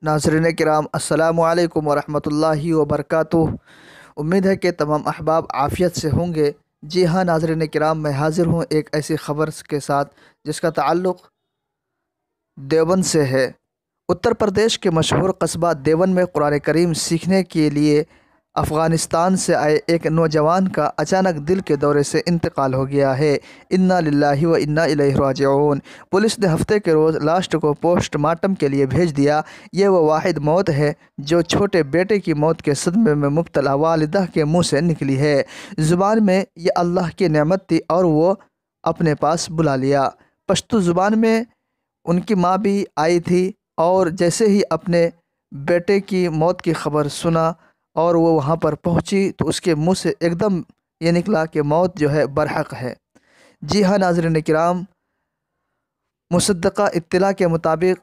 नाज़रीन किराम अस्सलामु अलैकुम वरहमतुल्लाहि वबरकातुह। उम्मीद है कि तमाम अहबाब आफ़ियत से होंगे। जी हाँ नाज़रीन किराम, मैं हाज़िर हूँ एक ऐसी ख़बर के साथ जिसका ताल्लुक़ देवबंद से है। उत्तर प्रदेश के मशहूर कस्बा देवबंद में कुरान करीम सीखने के लिए अफ़गानिस्तान से आए एक नौजवान का अचानक दिल के दौरे से इंतकाल हो गया है। इन्ना लिल्लाहि व इन्ना इलैहि राजिऊन। पुलिस ने हफ्ते के रोज़ लाश को पोस्टमार्टम के लिए भेज दिया। ये वो वाहिद मौत है जो छोटे बेटे की मौत के सदमे में मुब्तला वालिदा के मुंह से निकली है। ज़ुबान में ये अल्लाह की नेमत थी और वो अपने पास बुला लिया। पश्तो ज़ुबान में उनकी माँ भी आई थी और जैसे ही अपने बेटे की मौत की खबर सुना और वो वहाँ पर पहुँची तो उसके मुंह से एकदम ये निकला कि मौत जो है बरहक है। जी हाँ नाज़रीन किराम, मुसद्दक़ा इत्तला के मुताबिक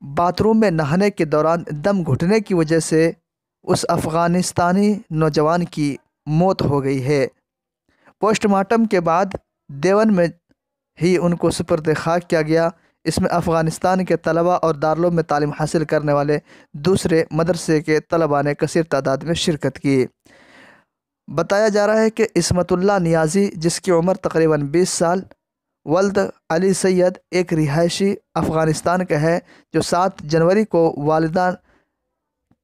बाथरूम में नहाने के दौरान दम घुटने की वजह से उस अफ़गानिस्तानी नौजवान की मौत हो गई है। पोस्टमार्टम के बाद देवन में ही उनको सुपुर्द खाक किया गया। इसमें अफ़गानिस्तान के तलबा और दारुल में तालीम हासिल करने वाले दूसरे मदरसे के तलबा ने कसीर तादाद में शिरकत की। बताया जा रहा है कि इस्मतुल्लाह नियाज़ी, जिसकी उम्र तकरीबन 20 साल, वल्द अली सैयद एक रिहायशी अफ़गानिस्तान का है, जो 7 जनवरी को वालिदा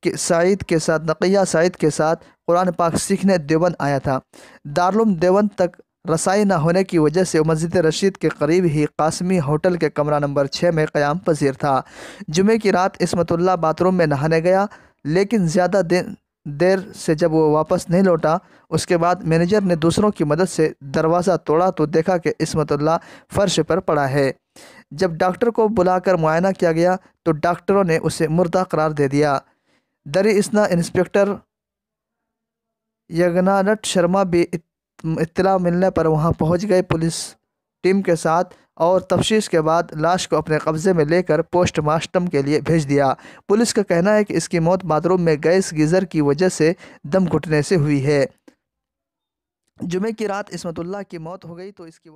सईद के साथ नक़िया सईद के साथ कुरान पाक सीखने देवबंद आया था। दारुल देवबंद तक रसाई न होने की वजह से मस्जिद रशीद के करीब ही कासमी होटल के कमरा नंबर 6 में क़याम पज़ीर था। जुमे की रात इस्मतुल्लाह बाथरूम में नहाने गया, लेकिन ज़्यादा देर से जब वो वापस नहीं लौटा, उसके बाद मैनेजर ने दूसरों की मदद से दरवाज़ा तोड़ा तो देखा कि इस्मतुल्लाह फ़र्श पर पड़ा है। जब डॉक्टर को बुलाकर मुआयना किया गया तो डॉक्टरों ने उसे मुर्दा करार दे दिया। दरअसल इंस्पेक्टर यज्ञनाथ शर्मा भी इत्तला मिलने पर वहां पहुंच गए पुलिस टीम के साथ और तफ्तीश के बाद लाश को अपने कब्जे में लेकर पोस्टमार्टम के लिए भेज दिया। पुलिस का कहना है कि इसकी मौत बाथरूम में गैस गीज़र की वजह से दम घुटने से हुई है। जुमे की रात इस्मतुल्लाह की मौत हो गई तो इसकी